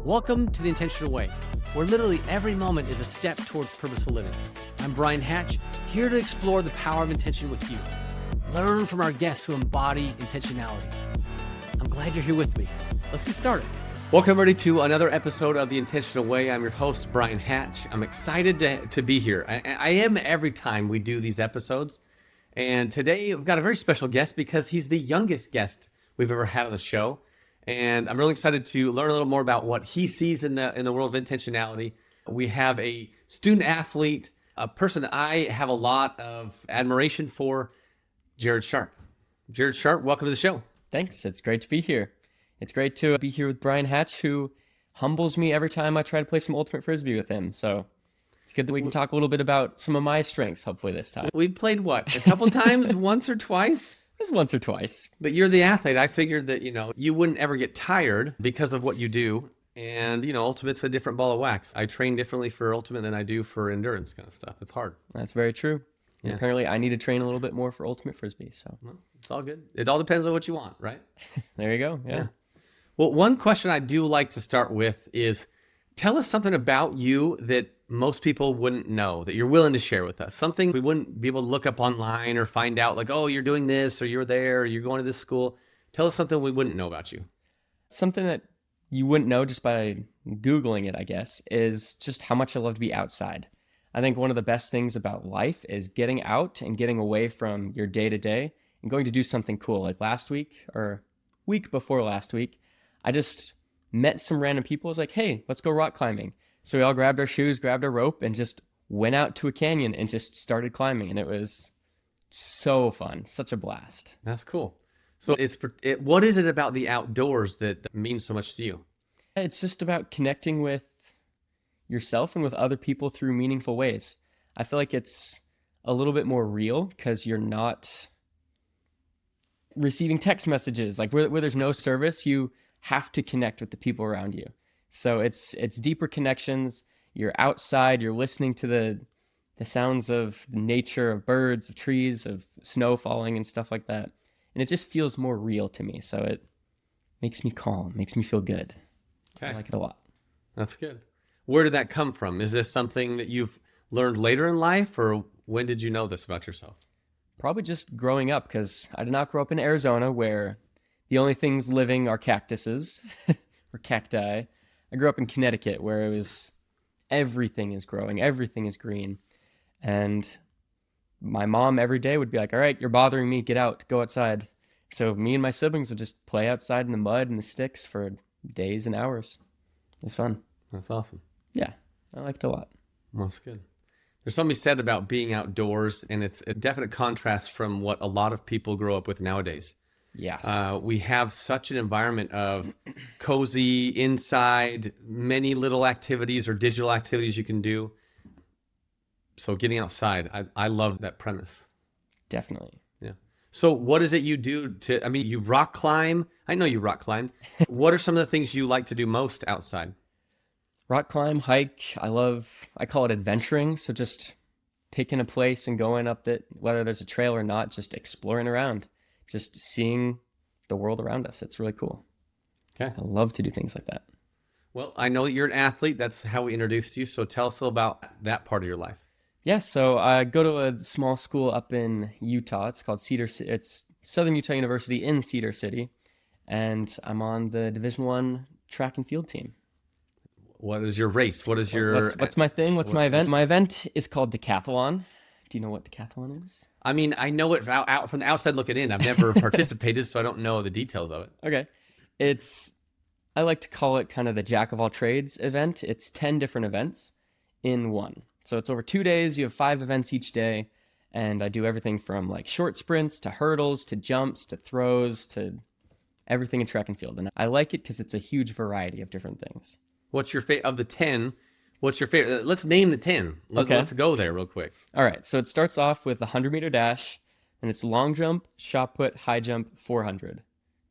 Welcome to The Intentional Way, where literally every moment is a step towards purposeful living. I'm Bryan Hatch, here to explore the power of intention with you. Learn from our guests who embody intentionality. I'm glad you're here with me. Let's get started. Welcome everybody to another episode of The Intentional Way. I'm your host, Bryan Hatch. I'm excited to be here. I am every time we do these episodes. And today we've got a very special guest because he's the youngest guest we've ever had on the show. And I'm really excited to learn a little more about what he sees in the world of intentionality. We have a student athlete, a person that I have a lot of admiration for, Jared Sharp. Jared Sharp, welcome to the show. Thanks. It's great to be here. It's great to be here with Bryan Hatch, who humbles me every time I try to play some ultimate frisbee with him. So it's good that we can talk a little bit about some of my strengths, hopefully this time. We played what, a couple times, once or twice? Just once or twice. But you're the athlete. I figured that, you wouldn't ever get tired because of what you do. And, ultimate's a different ball of wax. I train differently for ultimate than I do for endurance kind of stuff. It's hard. That's very true. And Yeah. apparently I need to train a little bit more for ultimate frisbee. So Well, it's all good. It all depends on what you want, right? there you go. Yeah. Well, one question I do like to start with is tell us something about you that most people wouldn't know, that you're willing to share with us. Something we wouldn't be able to look up online or find out like, oh, you're doing this or you're there or you're going to this school. Tell us something we wouldn't know about you. Something that you wouldn't know just by Googling it, I guess, is just how much I love to be outside. I think one of the best things about life is getting out and getting away from your day to day and going to do something cool. Like last week or week before last week, I just met some random people. I was like, hey, let's go rock climbing. So we all grabbed our shoes, grabbed our rope, and just went out to a canyon and just started climbing. And it was so fun, such a blast. That's cool. So what is it about the outdoors that means so much to you? It's just about connecting with yourself and with other people through meaningful ways. I feel like it's a little bit more real because you're not receiving text messages. Like where there's no service, you have to connect with the people around you. So it's deeper connections. You're outside, you're listening to the sounds of nature, of birds, of trees, of snow falling and stuff like that. And it just feels more real to me. So it makes me calm, makes me feel good. Okay. I like it a lot. That's good. Where did that come from? Is this something that you've learned later in life, or when did you know this about yourself? Probably just growing up, because I did not grow up in Arizona where the only things living are cactuses or cacti. I grew up in Connecticut where it was everything is growing, everything is green. And my mom every day would be like, all right, you're bothering me, get out, go outside. So me and my siblings would just play outside in the mud and the sticks for days and hours. It was fun. That's awesome. Yeah, I liked it a lot. Well, that's good. There's something said about being outdoors, and it's a definite contrast from what a lot of people grow up with nowadays. Yes. We have such an environment of cozy inside, many little activities or digital activities you can do. So getting outside, I love that premise. Definitely. Yeah. So what is it you do you rock climb? I know you rock climb. What are some of the things you like to do most outside? Rock climb, hike. I call it adventuring. So just picking a place and going up it, whether there's a trail or not, just exploring around, just seeing the world around us. It's really cool. Okay. I love to do things like that. Well, I know that you're an athlete. That's how we introduced you. So tell us a little about that part of your life. Yeah, so I go to a small school up in Utah. It's called it's Southern Utah University in Cedar City, and I'm on the Division I track and field team. What is your race? What is your... What's my thing? What's my event? My event is called decathlon. Do you know what decathlon is? I mean, I know it out from the outside looking in. I've never participated, so I don't know the details of it. Okay. I like to call it kind of the jack of all trades event. It's 10 different events in one. So it's over 2 days. You have 5 events each day. And I do everything from like short sprints to hurdles to jumps to throws to everything in track and field. And I like it because it's a huge variety of different things. What's your favorite of the 10? What's your favorite? Let's name the 10. Let's go there real quick. All right. So it starts off with a 100-meter dash, and it's long jump, shot put, high jump, 400.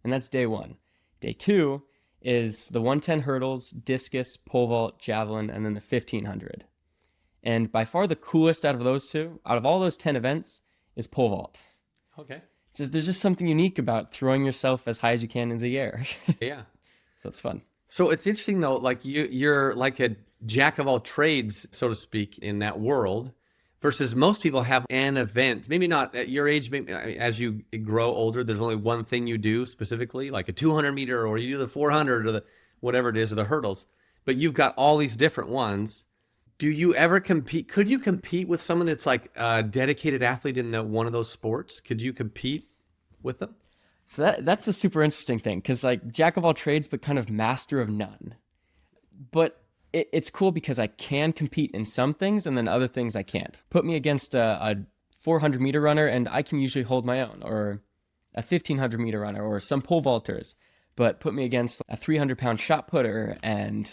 And that's day 1. Day 2 is the 110 hurdles, discus, pole vault, javelin, and then the 1500. And by far the coolest out of all those 10 events, is pole vault. Okay. There's just something unique about throwing yourself as high as you can into the air. Yeah. So it's fun. So it's interesting though, like you're like a jack of all trades, so to speak, in that world, versus most people have an event. Maybe not at your age. Maybe as you grow older, there's only one thing you do specifically, like a 200 meter, or you do the 400 or the whatever it is, or the hurdles. But you've got all these different ones. Do you ever compete? Could you compete with someone that's like a dedicated athlete in one of those sports? Could you compete with them? So that's the super interesting thing, because like jack of all trades, but kind of master of none. But it's cool because I can compete in some things and then other things I can't. Put me against a 400 meter runner and I can usually hold my own, or a 1500 meter runner, or some pole vaulters. But put me against a 300-pound shot putter and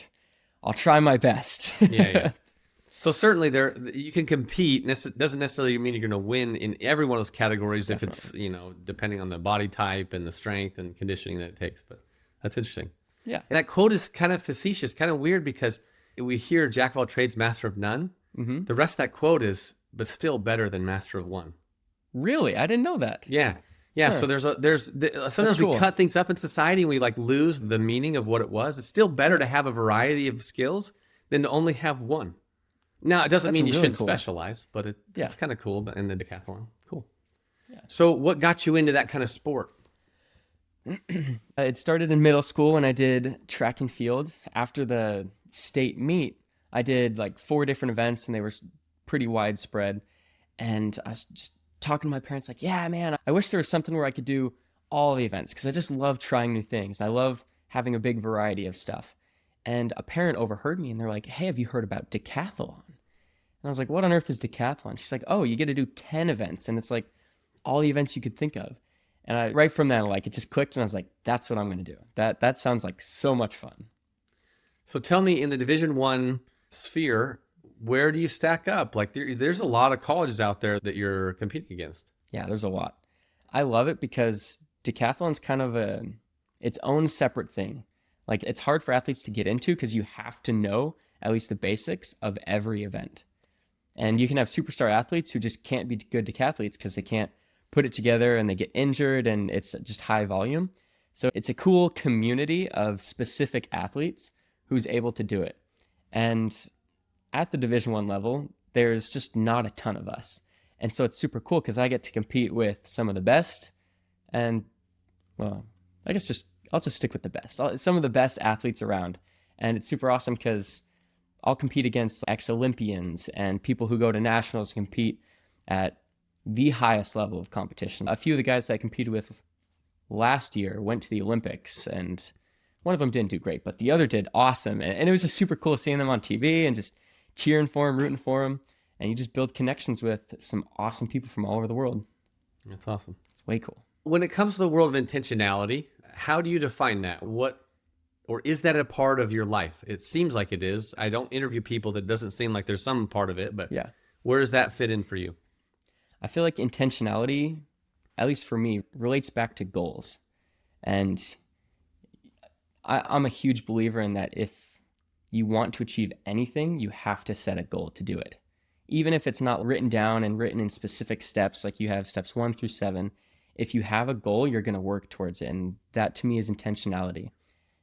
I'll try my best. Yeah. So certainly there you can compete. Doesn't necessarily mean you're going to win in every one of those categories. Definitely. If it's depending on the body type and the strength and conditioning that it takes. But that's interesting. Yeah. That quote is kind of facetious, kind of weird, because we hear jack of all trades, master of none. Mm-hmm. The rest of that quote is, but still better than master of one. Really? I didn't know that. Yeah. Huh. So sometimes cool. we cut things up in society and we like lose the meaning of what it was. It's still better to have a variety of skills than to only have one. Now, it doesn't That's mean you really shouldn't cool. specialize, but it's Yeah. kind of cool in the decathlon. Cool. Yeah. So what got you into that kind of sport? It started in middle school when I did track and field. After the state meet, I did like 4 different events and they were pretty widespread. And I was just talking to my parents like, yeah, man, I wish there was something where I could do all the events, because I just love trying new things. I love having a big variety of stuff. And a parent overheard me and they're like, hey, have you heard about decathlon? And I was like, what on earth is decathlon? She's like, oh, you get to do 10 events. And it's like all the events you could think of. And right from then, like, it just clicked and I was like, that's what I'm going to do. That sounds like so much fun. So tell me, in the Division I sphere, where do you stack up? Like there's a lot of colleges out there that you're competing against. Yeah, there's a lot. I love it because decathlon's kind of its own separate thing. Like, it's hard for athletes to get into because you have to know at least the basics of every event. And you can have superstar athletes who just can't be good decathletes because they can't put it together and they get injured and it's just high volume. So it's a cool community of specific athletes who's able to do it. And at the Division I level, there's just not a ton of us. And so it's super cool because I get to compete with some of the best. And, well, I guess I'll just stick with the best. Some of the best athletes around. And it's super awesome because I'll compete against ex-Olympians and people who go to nationals and compete at the highest level of competition. A few of the guys that I competed with last year went to the Olympics, and one of them didn't do great, but the other did awesome. And it was just super cool seeing them on TV and just cheering for them, rooting for them. And you just build connections with some awesome people from all over the world. That's awesome. It's way cool. When it comes to the world of intentionality, how do you define that? Or is that a part of your life? It seems like it is. I don't interview people that doesn't seem like there's some part of it, but Yeah. where does that fit in for you? I feel like intentionality, at least for me, relates back to goals. And I'm a huge believer in that if you want to achieve anything, you have to set a goal to do it. Even if it's not written down and written in specific steps, like you have steps 1 through 7, if you have a goal, you're going to work towards it. And that to me is intentionality.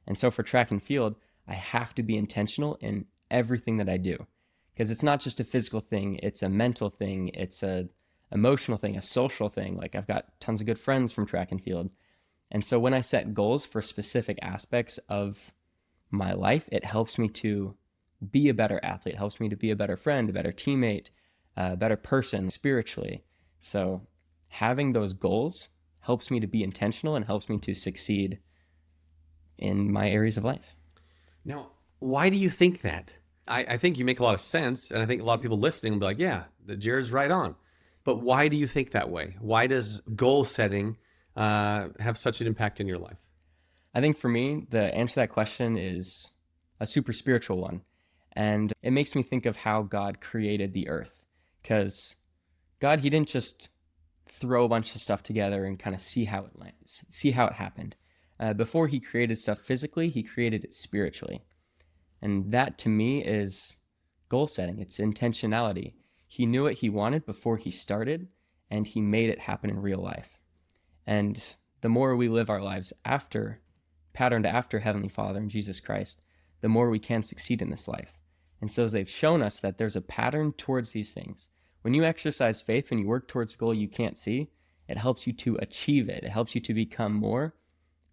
And so for track and field, I have to be intentional in everything that I do. Because it's not just a physical thing, it's a mental thing, it's a emotional thing, a social thing. Like, I've got tons of good friends from track and field. And so when I set goals for specific aspects of my life, it helps me to be a better athlete, it helps me to be a better friend, a better teammate, a better person spiritually. So having those goals helps me to be intentional and helps me to succeed in my areas of life. Now, why do you think that? I think you make a lot of sense, and I think a lot of people listening will be like, yeah, Jared's right on. But why do you think that way? Why does goal setting have such an impact in your life? I think for me, the answer to that question is a super spiritual one. And it makes me think of how God created the earth. Because God, he didn't just throw a bunch of stuff together and kind of see how it lands, see how it happened. Before he created stuff physically, he created it spiritually. And that to me is goal setting. It's intentionality. He knew what he wanted before he started, and he made it happen in real life. And the more we live our lives after patterned after Heavenly Father and Jesus Christ, the more we can succeed in this life. And so they've shown us that there's a pattern towards these things. When you exercise faith and you work towards a goal you can't see, it helps you to achieve it. It helps you to become more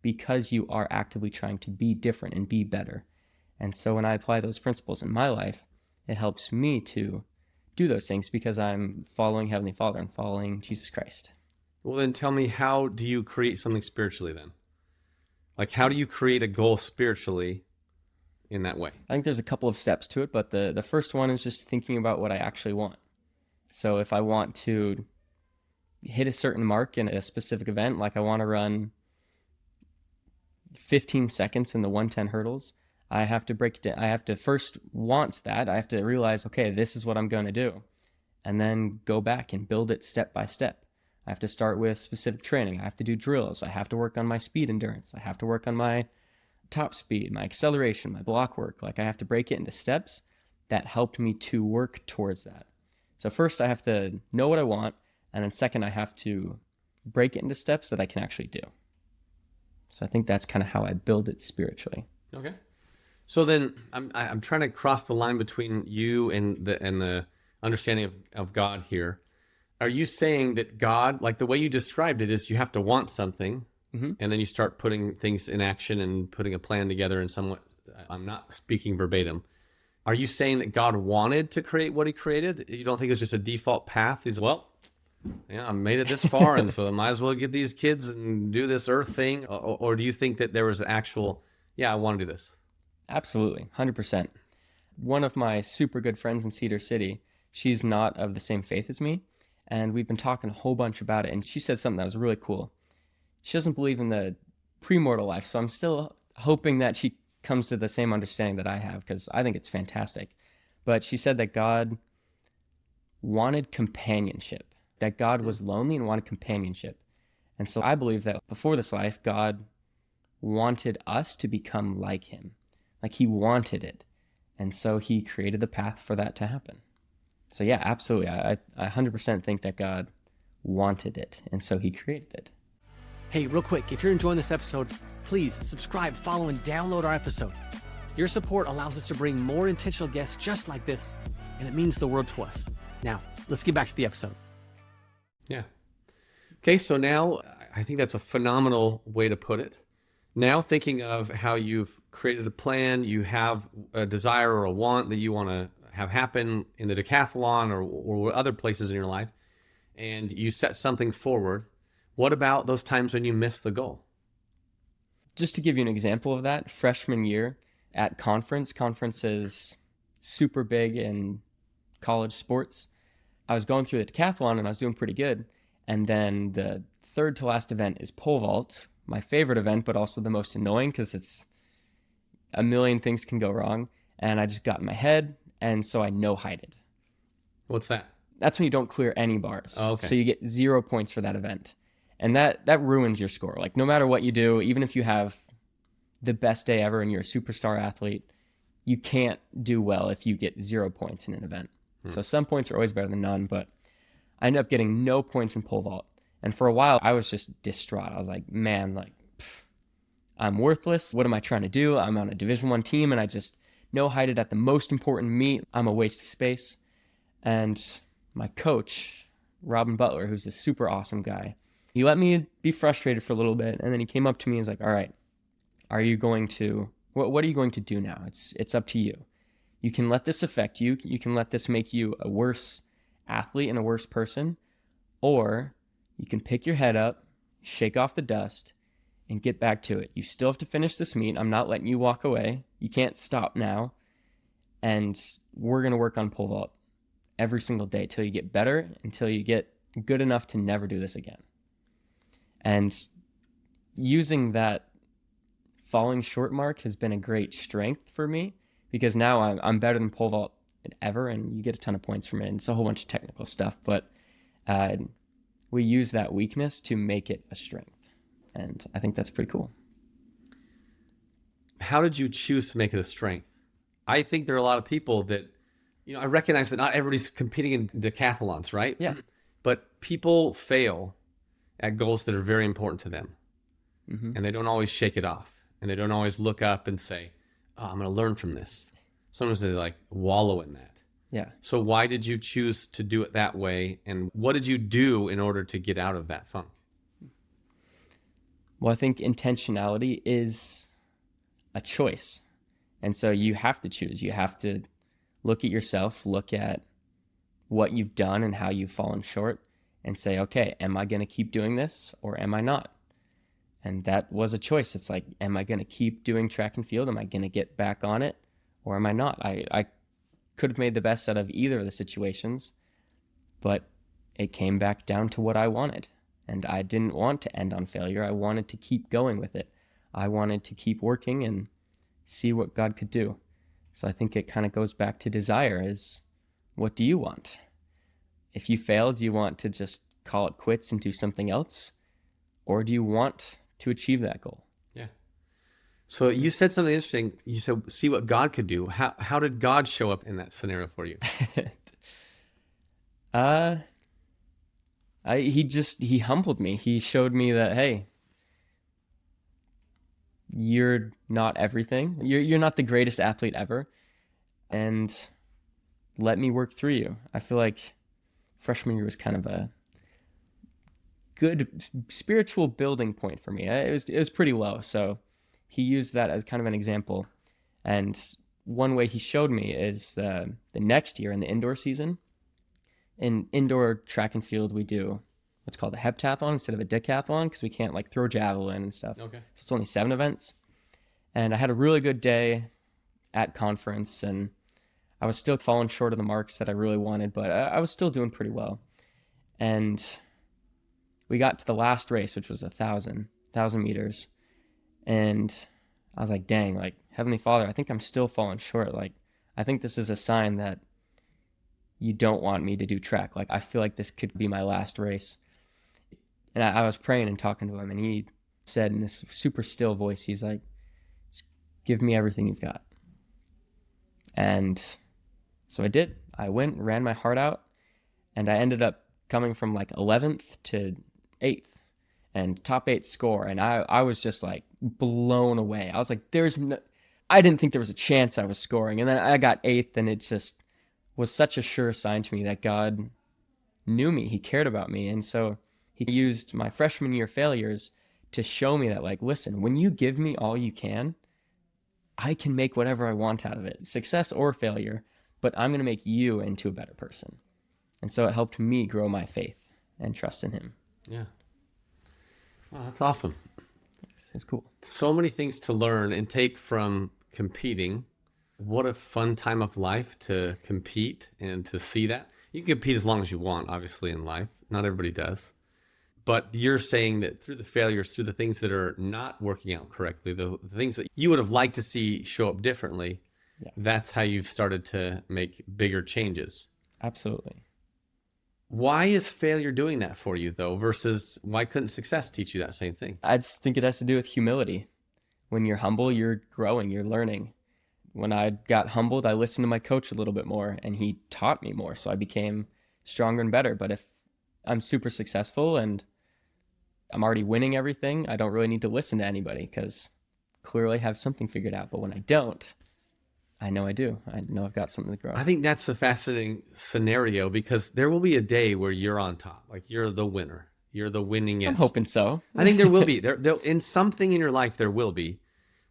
because you are actively trying to be different and be better. And so when I apply those principles in my life, it helps me to do those things because I'm following Heavenly Father and following Jesus Christ. Well, then tell me, how do you create something spiritually then? Like, how do you create a goal spiritually in that way? I think there's a couple of steps to it, but the first one is just thinking about what I actually want. So if I want to hit a certain mark in a specific event, like I want to run 15 seconds in the 110 hurdles, I have to break it down. I have to first want that. I have to realize, okay, this is what I'm going to do. And then go back and build it step by step. I have to start with specific training. I have to do drills. I have to work on my speed endurance. I have to work on my top speed, my acceleration, my block work. Like, I have to break it into steps that helped me to work towards that. So first I have to know what I want. And then second, I have to break it into steps that I can actually do. So I think that's kind of how I build it spiritually. Okay. So then I'm trying to cross the line between you and the understanding of God here. Are you saying that God, like the way you described it, is you have to want something, and then you start putting things in action and putting a plan together and somewhat, I'm not speaking verbatim. Are you saying that God wanted to create what he created? You don't think it's just a default path? He's, well, yeah, I made it this far, and so I might as well get these kids and do this earth thing? Or do you think that there was an actual, yeah, I want to do this? Absolutely, 100%. One of my super good friends in Cedar City, she's not of the same faith as me, and we've been talking a whole bunch about it, and she said something that was really cool. She doesn't believe in the premortal life, so I'm still hoping that she comes to the same understanding that I have, because I think it's fantastic. But she said that God wanted companionship, that God was lonely and wanted companionship. And so I believe that before this life, God wanted us to become like him. Like, he wanted it. And so he created the path for that to happen. So yeah, absolutely. I 100% think that God wanted it. And so he created it. Hey, real quick, if you're enjoying this episode, please subscribe, follow, and download our episode. Your support allows us to bring more intentional guests just like this, and it means the world to us. Now, let's get back to the episode. Yeah. Okay, so now I think that's a phenomenal way to put it. Now, thinking of how you've created a plan, you have a desire or a want that you want to have happen in the decathlon or other places in your life, and you set something forward. What about those times when you miss the goal? Just to give you an example of that, freshman year at conference is super big in college sports. I was going through the decathlon and I was doing pretty good. And then the third to last event is pole vault, my favorite event, but also the most annoying because it's a million things can go wrong. And I just got in my head, and so I no-heighted. What's that? That's when you don't clear any bars. Oh, okay. So you get 0 points for that event. And that ruins your score. Like, no matter what you do, even if you have the best day ever and you're a superstar athlete, you can't do well if you get 0 points in an event. So some points are always better than none, but I ended up getting no points in pole vault. And for a while, I was just distraught. I was like, man, I'm worthless. What am I trying to do? I'm on a Division I team, and I just no-heighted at the most important meet. I'm a waste of space. And my coach, Robin Butler, who's a super awesome guy, he let me be frustrated for a little bit, and then he came up to me and was like, all right, are you going to, what are you going to do now? It's up to you. You can let this affect you. You can let this make you a worse athlete and a worse person, or you can pick your head up, shake off the dust, and get back to it. You still have to finish this meet. I'm not letting you walk away. You can't stop now. And we're going to work on pole vault every single day till you get better, until you get good enough to never do this again. And using that falling short mark has been a great strength for me, because now I'm better than pole vault ever, and you get a ton of points from it. And it's a whole bunch of technical stuff, but we use that weakness to make it a strength. And I think that's pretty cool. How did you choose to make it a strength? I think there are a lot of people that, I recognize that not everybody's competing in decathlons, right? Yeah. But people fail at goals that are very important to them. Mm-hmm. And they don't always shake it off. and they don't always look up and say, oh, I'm going to learn from this. Sometimes they like wallow in that. Yeah. So why did you choose to do it that way? And what did you do in order to get out of that funk? Well, I think intentionality is a choice. And so you have to choose. You have to look at yourself, look at what you've done and how you've fallen short, and say, okay, am I going to keep doing this or am I not? And that was a choice. It's like, am I going to keep doing track and field? Am I going to get back on it or am I not? I could have made the best out of either of the situations, but it came back down to what I wanted. And I didn't want to end on failure. I wanted to keep going with it. I wanted to keep working and see what God could do. So I think it kind of goes back to desire is, what do you want? If you fail, do you want to just call it quits and do something else? Or do you want to achieve that goal? Yeah. So you said something interesting. You said, see what God could do. How did God show up in that scenario for you? He humbled me. He showed me that, hey, you're not everything. You're not the greatest athlete ever. And let me work through you. I feel like freshman year was kind of a good spiritual building point for me. It was pretty low. So he used that as kind of an example. And one way he showed me is the next year in the indoor season. In indoor track and field, we do what's called a heptathlon instead of a decathlon because we can't like throw javelin and stuff. Okay. So it's only 7 events. And I had a really good day at conference, and I was still falling short of the marks that I really wanted, but I was still doing pretty well. And we got to the last race, which was 1,000 meters. And I was like, dang, like, Heavenly Father, I think I'm still falling short. Like, I think this is a sign that you don't want me to do track. Like, I feel like this could be my last race. And I was praying and talking to him, and he said in this super still voice, he's like, just give me everything you've got. And so I did. I went, ran my heart out, and I ended up coming from like 11th to 8th and top 8 score. And I was just like blown away. I was like, I didn't think there was a chance I was scoring. And then I got 8th, and it just was such a sure sign to me that God knew me. He cared about me. And so he used my freshman year failures to show me that, like, listen, when you give me all you can, I can make whatever I want out of it, success or failure, but I'm going to make you into a better person. And so it helped me grow my faith and trust in him. Yeah. Wow, that's awesome. It's cool. So many things to learn and take from competing. What a fun time of life to compete and to see that. You can compete as long as you want, obviously, in life. Not everybody does. But you're saying that through the failures, through the things that are not working out correctly, the things that you would have liked to see show up differently, that's how you've started to make bigger changes. Absolutely. Why is failure doing that for you, though, versus why couldn't success teach you that same thing? I just think it has to do with humility. When you're humble, you're growing, you're learning. When I got humbled, I listened to my coach a little bit more, and he taught me more, so I became stronger and better. But if I'm super successful and I'm already winning everything, I don't really need to listen to anybody because clearly I have something figured out. But when I don't, I know I do. I know I've got something to grow. I think that's a fascinating scenario because there will be a day where you're on top, like you're the winner. You're the winningest. I'm hoping so. I think there will be. There in something in your life, there will be.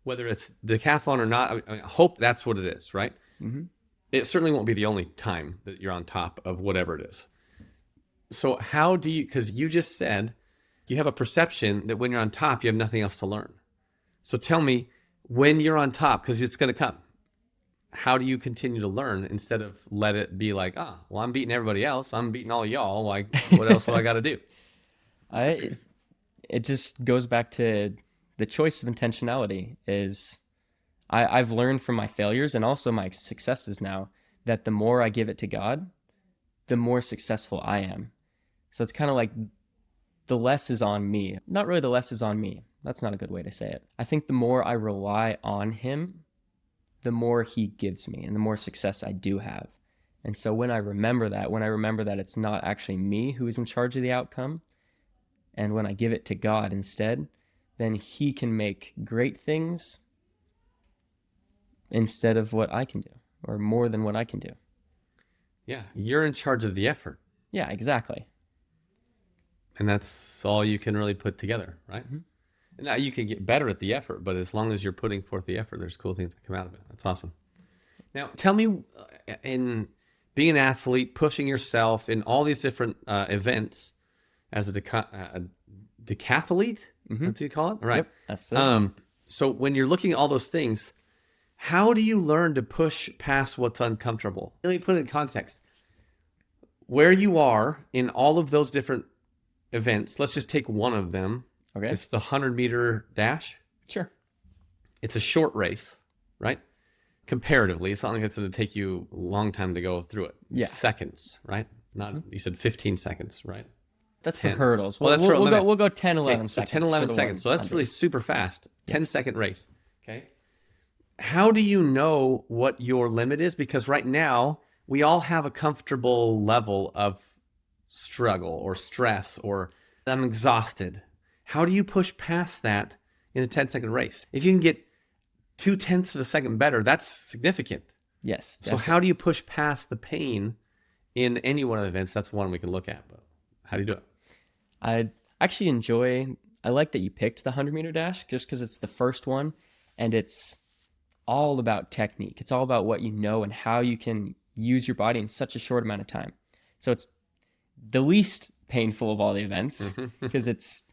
Whether it's decathlon or not, I hope that's what it is, right? Mm-hmm. It certainly won't be the only time that you're on top of whatever it is. So how do you, because you just said you have a perception that when you're on top, you have nothing else to learn. So tell me, when you're on top, because it's going to come, how do you continue to learn instead of let it be like, well, I'm beating everybody else. I'm beating all y'all. Like, what else do I got to do? It just goes back to the choice of intentionality is I've learned from my failures and also my successes now that the more I give it to God, the more successful I am. So it's kind of like the less is on me. Not really the less is on me. That's not a good way to say it. I think the more I rely on him, the more he gives me and the more success I do have. And so when I remember that it's not actually me who is in charge of the outcome, and when I give it to God instead, then he can make great things instead of what I can do, or more than what I can do. Yeah, you're in charge of the effort. Yeah, exactly. And that's all you can really put together, right? Mm-hmm. Now you can get better at the effort, but as long as you're putting forth the effort, there's cool things that come out of it. That's awesome. Now, tell me, in being an athlete, pushing yourself in all these different events as a decathlete, Mm-hmm. that's what you call it? All right. Yep, that's it. So when you're looking at all those things, how do you learn to push past what's uncomfortable? Let me put it in context. Where you are in all of those different events, let's just take one of them. Okay. It's the 100-meter dash. Sure. It's a short race, right? Comparatively, it's not like it's going to take you a long time to go through it. Yeah. Seconds, right? Not, you said 15 seconds, right? That's 10. for hurdles. Well, that's for- We'll go 10, 11 Okay, so seconds. 10, 11 for the seconds. So that's 100. really super fast. 10-second race. Okay. How do you know what your limit is? Because right now, we all have a comfortable level of struggle or stress, or I'm exhausted. How do you push past that in a 10-second race? If you can get 0.2 of a second better, that's significant. Yes. So how do you push past the pain in any one of the events? That's one we can look at, but how do you do it? I actually I like that you picked the 100-meter dash just because it's the first one, and it's all about technique. It's all about what you know and how you can use your body in such a short amount of time. So it's the least painful of all the events because it's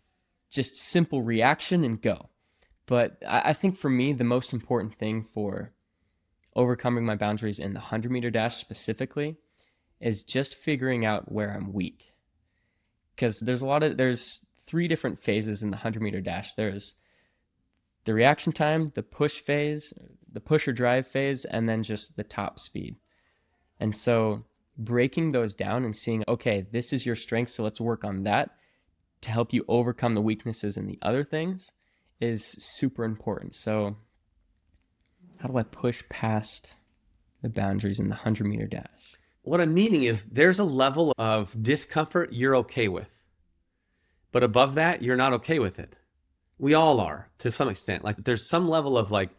just simple reaction and go. But I think for me, the most important thing for overcoming my boundaries in the 100-meter dash specifically is just figuring out where I'm weak. Because there's 3 different phases in the 100-meter dash. There's the reaction time, the push phase, the push or drive phase, and then just the top speed. And so breaking those down and seeing, okay, this is your strength, so let's work on that to help you overcome the weaknesses in the other things is super important. So how do I push past the boundaries in the 100-meter dash? What I'm meaning is there's a level of discomfort you're okay with. But above that, you're not okay with it. We all are, to some extent. Like, there's some level of like,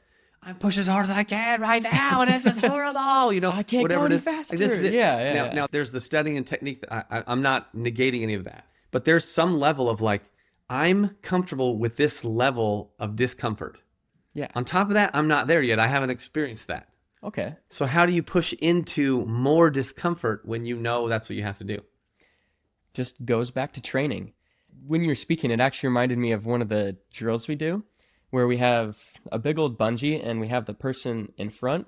I push as hard as I can right now, and this is horrible, you know. I can't go any faster. Like, this is it. Yeah. Now, there's the studying and technique. I'm not negating any of that. But there's some level of like, I'm comfortable with this level of discomfort. Yeah. On top of that, I'm not there yet. I haven't experienced that. Okay. So how do you push into more discomfort when you know that's what you have to do? Just goes back to training. When you were speaking, it actually reminded me of one of the drills we do where we have a big old bungee and we have the person in front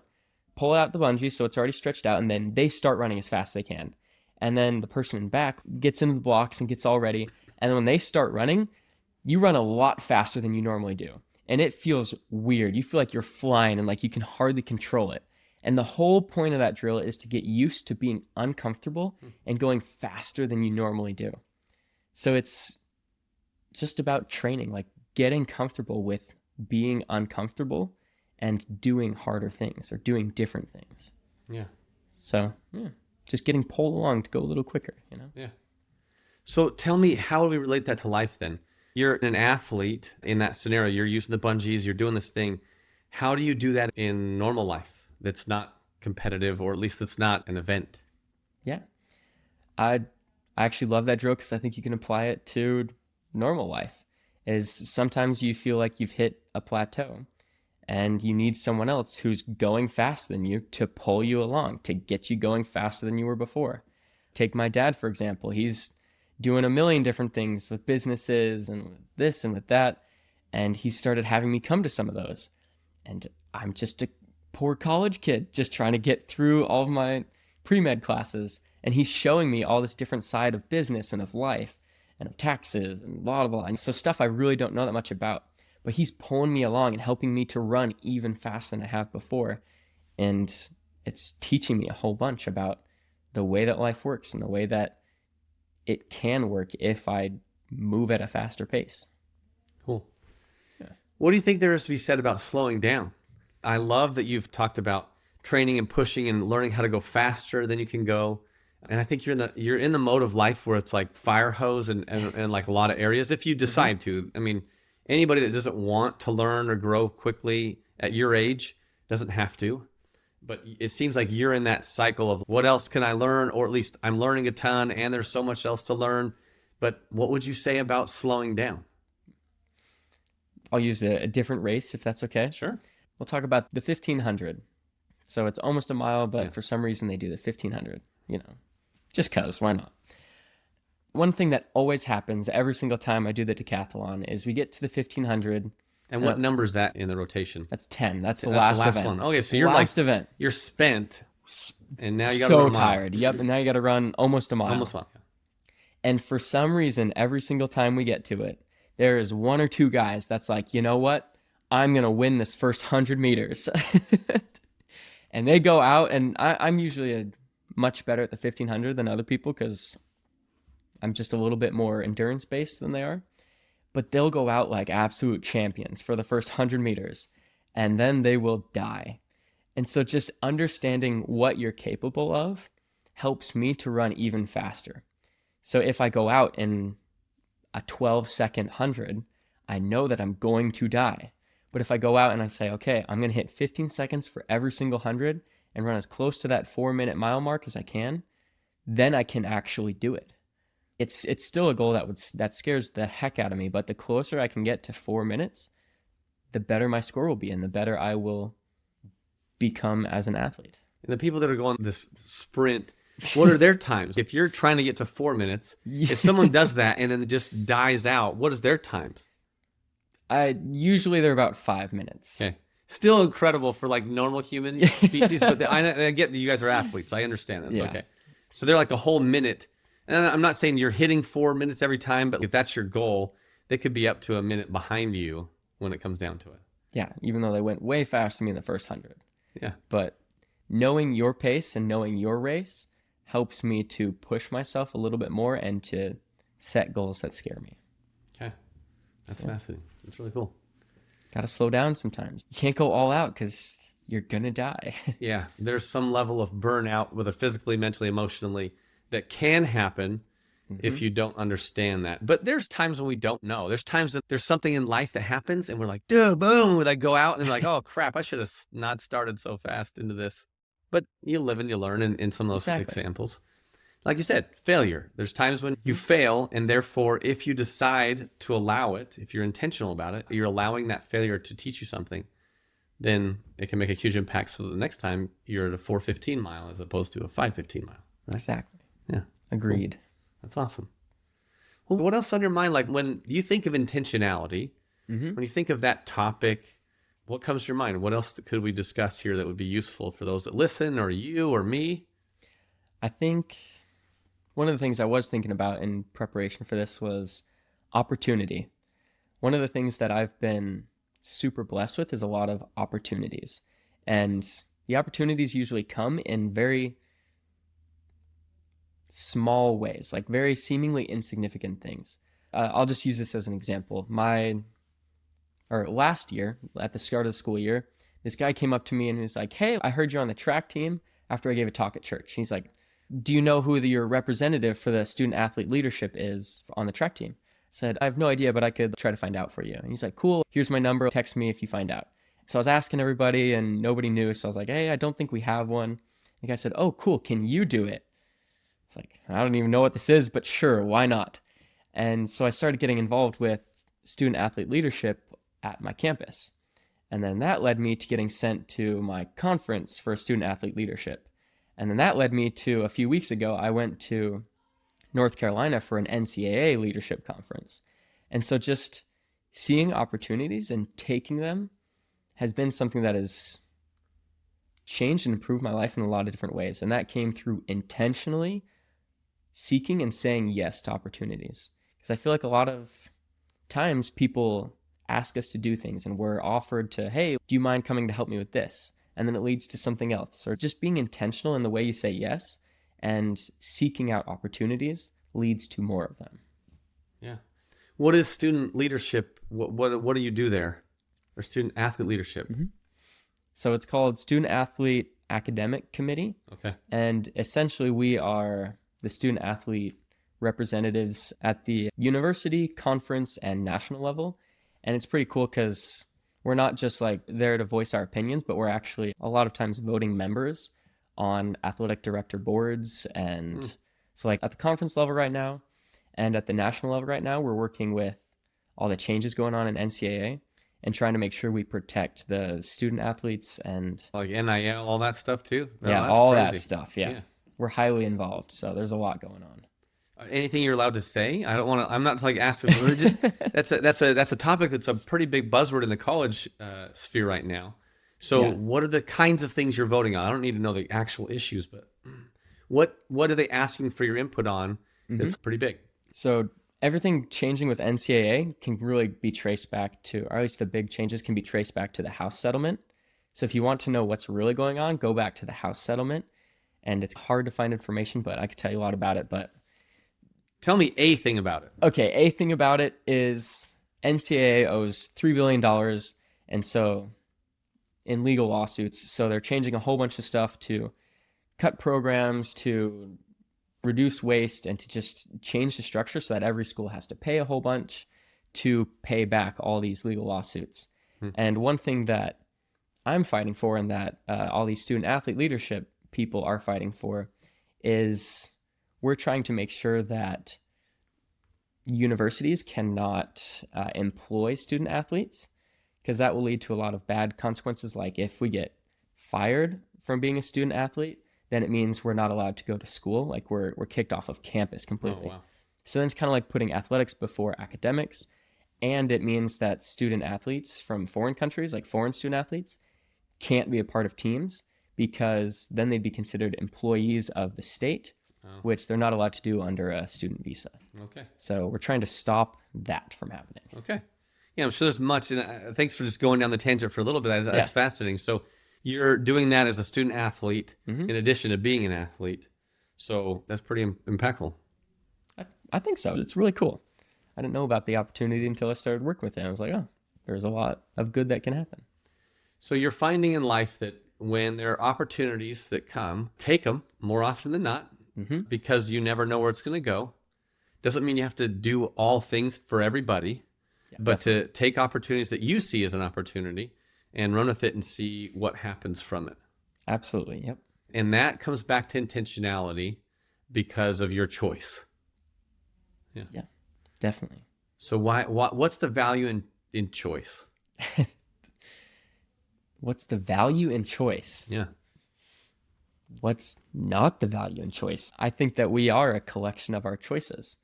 pull out the bungee so it's already stretched out, and then they start running as fast as they can. And then the person in back gets into the blocks and gets all ready. And then when they start running, you run a lot faster than you normally do. And it feels weird. You feel like you're flying and like you can hardly control it. And the whole point of that drill is to get used to being uncomfortable and going faster than you normally do. So it's just about training, like getting comfortable with being uncomfortable and doing harder things or doing different things. Yeah. So, just getting pulled along to go a little quicker, you know? Yeah. So tell me, how do we relate that to life then? You're an athlete in that scenario. You're using the bungees. You're doing this thing. How do you do that in normal life that's not competitive, or at least that's not an event? Yeah. I actually love that drill because I think you can apply it to normal life. Is sometimes you feel like you've hit a plateau and you need someone else who's going faster than you to pull you along, to get you going faster than you were before. Take my dad, for example. He's doing a million different things with businesses and with this and with that. And he started having me come to some of those. And I'm just a poor college kid just trying to get through all of my pre-med classes. And he's showing me all this different side of business and of life and of taxes and blah, blah, blah. And so stuff I really don't know that much about. But he's pulling me along and helping me to run even faster than I have before. And it's teaching me a whole bunch about the way that life works and the way that it can work if I move at a faster pace. Cool. Yeah. What do you think there is to be said about slowing down? I love that you've talked about training and pushing and learning how to go faster than you can go. And I think you're in the mode of life where it's like fire hose and like a lot of areas if you decide to. I mean, Anybody that doesn't want to learn or grow quickly at your age doesn't have to. But it seems like you're in that cycle of what else can I learn? Or at least I'm learning a ton and there's so much else to learn. But what would you say about slowing down? I'll use a different race if that's okay. Sure. We'll talk about the 1500. So it's almost a mile, but Yeah. for some reason they do the 1500, just cause, why not? One thing that always happens every single time I do the decathlon is we get to the 1500. And what number is that in the rotation? That's 10. That's the That's last event. one. Okay, so you're last event. You're spent, and now you got to So run a mile. tired. Yep, and now you got to run almost a mile. Almost a mile. And for some reason, every single time we get to it, there is one or two guys that's like, you know what? I'm going to win this first 100 meters. And they go out, and I'm usually much better at the 1500 than other people because I'm just a little bit more endurance-based than they are. But they'll go out like absolute champions for the first 100 meters, and then they will die. And so just understanding what you're capable of helps me to run even faster. So if I go out in a 12-second 100, I know that I'm going to die. But if I go out and I say, okay, I'm going to hit 15 seconds for every single 100 and run as close to that 4-minute mile mark as I can, then I can actually do it. It's still a goal that scares the heck out of me, but the closer I can get to 4 minutes, the better my score will be and the better I will become as an athlete. And the people that are going this sprint, what are their times? If you're trying to get to 4 minutes, if someone does that and then just dies out, what is their times? Usually they're about 5 minutes. Okay. Still incredible for like normal human species, but I get that you guys are athletes. I understand that's okay. So they're like a whole minute. And I'm not saying you're hitting 4 minutes every time, but if that's your goal, they could be up to a minute behind you when it comes down to it. Yeah, even though they went way faster than me in the first 100. Yeah. But knowing your pace and knowing your race helps me to push myself a little bit more and to set goals that scare me. Okay. That's fascinating. That's really cool. Got to slow down sometimes. You can't go all out because you're going to die. Yeah. There's some level of burnout, whether physically, mentally, emotionally, that can happen if you don't understand that. But there's times when we don't know. There's times that there's something in life that happens and we're like, dude, boom, would I go out and we're like, oh crap, I should have not started so fast into this. But you live and you learn in some of those examples. Like you said, failure. There's times when you fail, and therefore, if you decide to allow it, if you're intentional about it, you're allowing that failure to teach you something, then it can make a huge impact. So the next time you're at a 4:15 mile as opposed to a 5:15 mile. Right? Exactly. Yeah. Agreed. Cool. That's awesome. Well, what else on your mind? Like when you think of intentionality, when you think of that topic, what comes to your mind? What else could we discuss here that would be useful for those that listen, or you or me? I think one of the things I was thinking about in preparation for this was opportunity. One of the things that I've been super blessed with is a lot of opportunities. And the opportunities usually come in very small ways, like very seemingly insignificant things. I'll just use this as an example. Last year, at the start of the school year, this guy came up to me and he was like, hey, I heard you're on the track team after I gave a talk at church. He's like, do you know who your representative for the student athlete leadership is on the track team? I said, I have no idea, but I could try to find out for you. And he's like, cool, here's my number. Text me if you find out. So I was asking everybody and nobody knew. So I was like, hey, I don't think we have one. The guy said, oh, cool, can you do it? It's like, I don't even know what this is, but sure, why not? And so I started getting involved with student athlete leadership at my campus. And then that led me to getting sent to my conference for student athlete leadership. And then that led me to, a few weeks ago, I went to North Carolina for an NCAA leadership conference. And so just seeing opportunities and taking them has been something that has changed and improved my life in a lot of different ways. And that came through intentionally seeking and saying yes to opportunities. Because I feel like a lot of times people ask us to do things and we're offered to, hey, do you mind coming to help me with this? And then it leads to something else. Or just being intentional in the way you say yes and seeking out opportunities leads to more of them. Yeah. What is student leadership? What do you do there? Or student athlete leadership? So it's called Student Athlete Academic Committee. Okay. And essentially we are the student athlete representatives at the university, conference, and national level. And it's pretty cool because we're not just like there to voice our opinions, but we're actually a lot of times voting members on athletic director boards. And so like at the conference level right now and at the national level right now, we're working with all the changes going on in NCAA and trying to make sure we protect the student athletes and Like NIL, all that stuff too? Oh, yeah, that's all crazy. that stuff. Yeah. We're highly involved. So there's a lot going on. Anything you're allowed to say? I don't want to. I'm not like asking. Just that's a topic that's a pretty big buzzword in the college sphere right now. So, what are the kinds of things you're voting on? I don't need to know the actual issues, but what are they asking for your input on? That's pretty big. So everything changing with NCAA can really be traced back to, or at least the big changes can be traced back to the House settlement. So if you want to know what's really going on, go back to the House settlement. And it's hard to find information, but I could tell you a lot about it. But tell me a thing about it. Okay, a thing about it is NCAA owes $3 billion, and so in legal lawsuits, so they're changing a whole bunch of stuff to cut programs, to reduce waste, and to just change the structure so that every school has to pay a whole bunch to pay back all these legal lawsuits. And one thing that I'm fighting for and that all these student athlete leadership people are fighting for is we're trying to make sure that universities cannot employ student athletes, because that will lead to a lot of bad consequences. Like if we get fired from being a student athlete, then it means we're not allowed to go to school. Like we're kicked off of campus completely. Oh, wow. So then it's kind of like putting athletics before academics. And it means that student athletes from foreign countries, like foreign student athletes, can't be a part of teams, because then they'd be considered employees of the state, which they're not allowed to do under a student visa. Okay. So we're trying to stop that from happening. Okay. Yeah, I'm sure there's much. And thanks for just going down the tangent for a little bit. That's fascinating. So you're doing that as a student athlete in addition to being an athlete. So that's pretty impactful. I think so. It's really cool. I didn't know about the opportunity until I started working with it. I was like, oh, there's a lot of good that can happen. So you're finding in life that when there are opportunities that come, take them more often than not, because you never know where it's going to go. Doesn't mean you have to do all things for everybody, but definitely. To take opportunities that you see as an opportunity and run with it and see what happens from it. Absolutely. Yep. And that comes back to intentionality because of your choice. Yeah, definitely. So what's the value in choice? What's the value in choice? Yeah. What's not the value in choice? I think that we are a collection of our choices.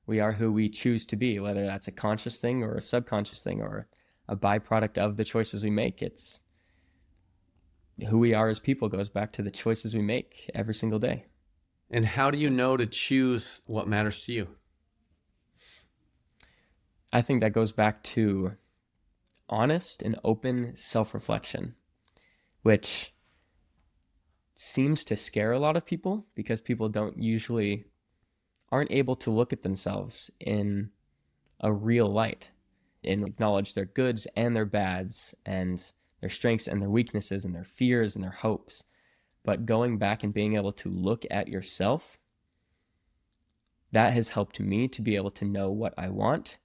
We are who we choose to be, whether that's a conscious thing or a subconscious thing or a byproduct of the choices we make. It's who we are as people goes back to the choices we make every single day. And how do you know to choose what matters to you? I think that goes back to honest and open self-reflection, which seems to scare a lot of people because people aren't able to look at themselves in a real light and acknowledge their goods and their bads and their strengths and their weaknesses and their fears and their hopes. But going back and being able to look at yourself, that has helped me to be able to know what I want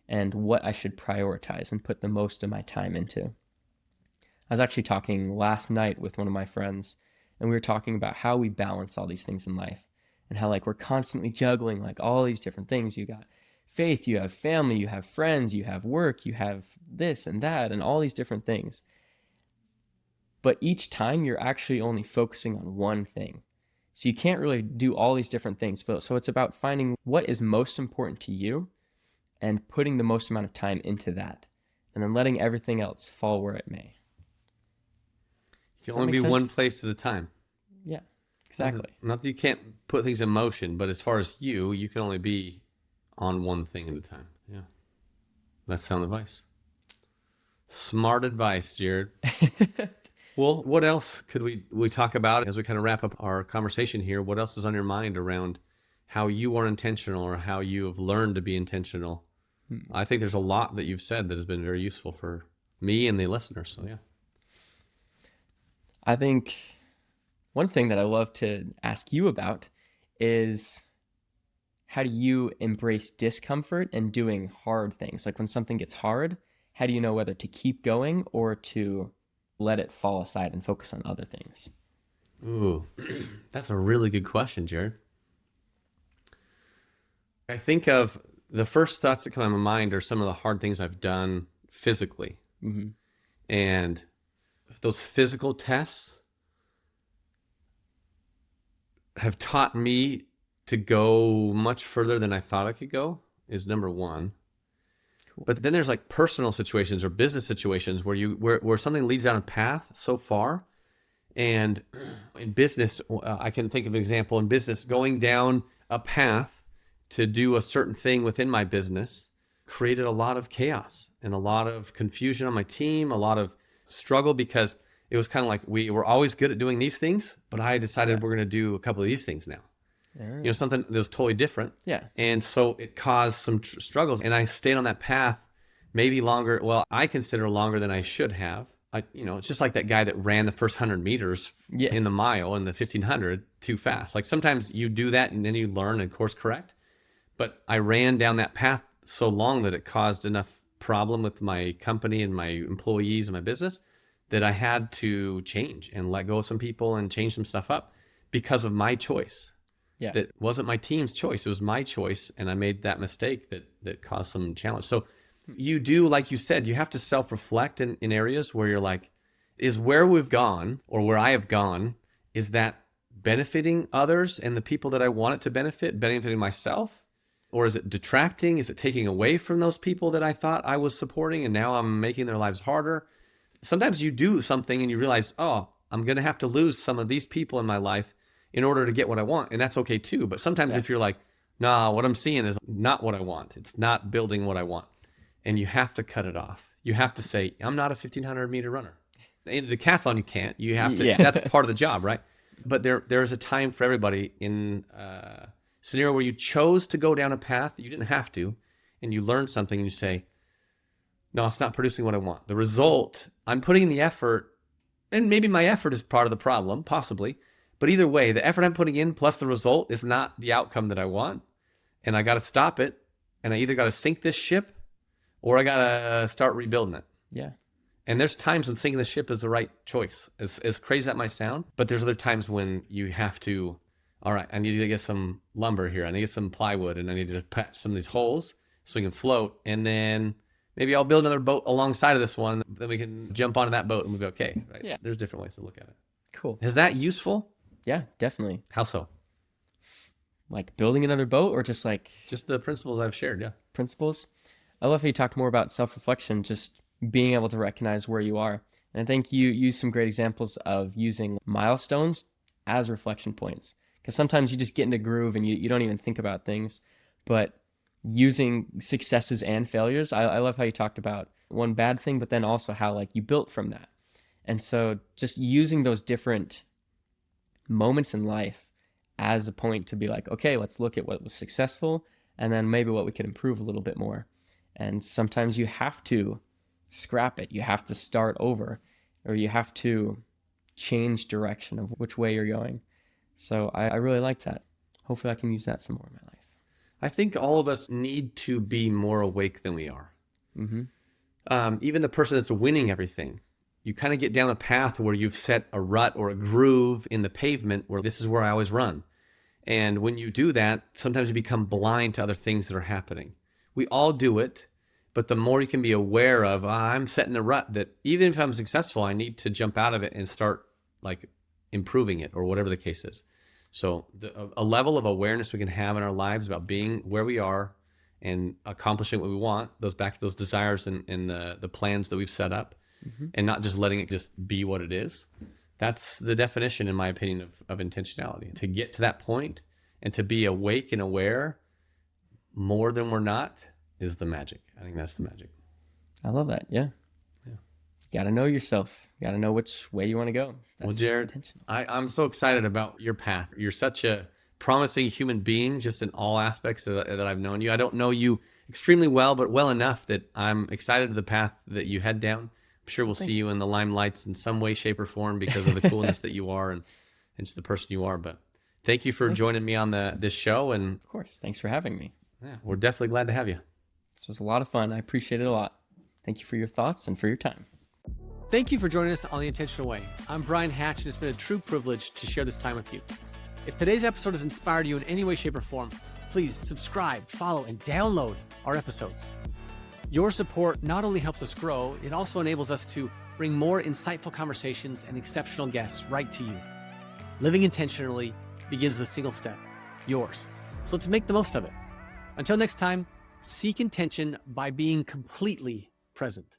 and what I should prioritize and put the most of my time into. I was actually talking last night with one of my friends, and we were talking about how we balance all these things in life and how like we're constantly juggling like all these different things. You got faith, you have family, you have friends, you have work, you have this and that and all these different things. But each time you're actually only focusing on one thing. So you can't really do all these different things. So it's about finding what is most important to you and putting the most amount of time into that, and then letting everything else fall where it may. You can only be one place at a time. Yeah, exactly. Not that you can't put things in motion, but as far as you can only be on one thing at a time. Yeah. That's sound advice. Smart advice, Jared. Well, what else could we talk about as we kind of wrap up our conversation here? What else is on your mind around how you are intentional or how you have learned to be intentional? I think there's a lot that you've said that has been very useful for me and the listeners. So, yeah. I think one thing that I love to ask you about is how do you embrace discomfort and doing hard things? Like when something gets hard, how do you know whether to keep going or to let it fall aside and focus on other things? Ooh, that's a really good question, Jared. I think of the first thoughts that come to my mind are some of the hard things I've done physically. Mm-hmm. And those physical tests have taught me to go much further than I thought I could go, is number one. Cool. But then there's like personal situations or business situations where something leads down a path so far. And in business, I can think of an example in business, going down a path to do a certain thing within my business created a lot of chaos and a lot of confusion on my team, a lot of struggle, because it was kind of like we were always good at doing these things, but I decided we're going to do a couple of these things now. You know, something that was totally different. Yeah. And so it caused some struggles. And I stayed on that path maybe longer. Well, I consider longer than I should have. It's just like that guy that ran the first 100 meters in the mile in the 1500 too fast. Like sometimes you do that and then you learn and course correct. But I ran down that path so long that it caused enough problem with my company and my employees and my business that I had to change and let go of some people and change some stuff up because of my choice. Yeah. That wasn't my team's choice. It was my choice. And I made that mistake that caused some challenge. So you do, like you said, you have to self-reflect in areas where you're like, is where we've gone or where I have gone, is that benefiting others and the people that I want it to benefit, benefiting myself? Or is it detracting? Is it taking away from those people that I thought I was supporting and now I'm making their lives harder? Sometimes you do something and you realize, oh, I'm going to have to lose some of these people in my life in order to get what I want. And that's okay too. But sometimes if you're like, nah, what I'm seeing is not what I want. It's not building what I want. And you have to cut it off. You have to say, I'm not a 1500 meter runner. In a decathlon, you can't. You have to, that's part of the job, right? But there is a time for everybody in a scenario where you chose to go down a path that you didn't have to, and you learn something and you say, no, it's not producing what I want. The result, I'm putting in the effort, and maybe my effort is part of the problem, possibly. But either way, the effort I'm putting in plus the result is not the outcome that I want. And I got to stop it. And I either got to sink this ship or I got to start rebuilding it. Yeah. And there's times when sinking the ship is the right choice. As crazy as that might sound, but there's other times when you have to, all right, I need to get some lumber here. I need to get some plywood and I need to patch some of these holes so we can float. And then maybe I'll build another boat alongside of this one. Then we can jump onto that boat and we'll be okay. Right? Yeah. So there's different ways to look at it. Cool. Is that useful? Yeah, definitely. How so? Like building another boat or just like... Just the principles I've shared, yeah. Principles. I love how you talked more about self-reflection, just being able to recognize where you are. And I think you use some great examples of using milestones as reflection points. Because sometimes you just get into a groove and you don't even think about things. But using successes and failures, I love how you talked about one bad thing, but then also how like you built from that. And so just using those different moments in life as a point to be like, okay, let's look at what was successful and then maybe what we could improve a little bit more. And sometimes you have to scrap it. You have to start over, or you have to change direction of which way you're going. So I really like that. Hopefully I can use that some more in my life. I think all of us need to be more awake than we are. Mm-hmm. Even the person that's winning everything, you kind of get down a path where you've set a rut or a groove in the pavement where this is where I always run. And when you do that, sometimes you become blind to other things that are happening. We all do it, but the more you can be aware of, I'm setting a rut that even if I'm successful, I need to jump out of it and start like improving it or whatever the case is. So a level of awareness we can have in our lives about being where we are and accomplishing what we want, goes back to those desires and the plans that we've set up. Mm-hmm. And not just letting it just be what it is. That's the definition, in my opinion, of intentionality. To get to that point and to be awake and aware more than we're not is the magic. I think that's the magic. I love that. Yeah. Got to know yourself. Got to know which way you want to go. That's well, Jared, I'm so excited about your path. You're such a promising human being, just in all aspects that I've known you. I don't know you extremely well, but well enough that I'm excited to the path that you head down. I'm sure we'll see you in the limelights in some way, shape, or form because of the coolness that you are and just the person you are. But thank you for joining me on this show. And of course, thanks for having me. Yeah, we're definitely glad to have you. This was a lot of fun. I appreciate it a lot. Thank you for your thoughts and for your time. Thank you for joining us on The Intentional Way. I'm Bryan Hatch, and it's been a true privilege to share this time with you. If today's episode has inspired you in any way, shape, or form, please subscribe, follow, and download our episodes. Your support not only helps us grow, it also enables us to bring more insightful conversations and exceptional guests right to you. Living intentionally begins with a single step, yours. So let's make the most of it. Until next time, seek intention by being completely present.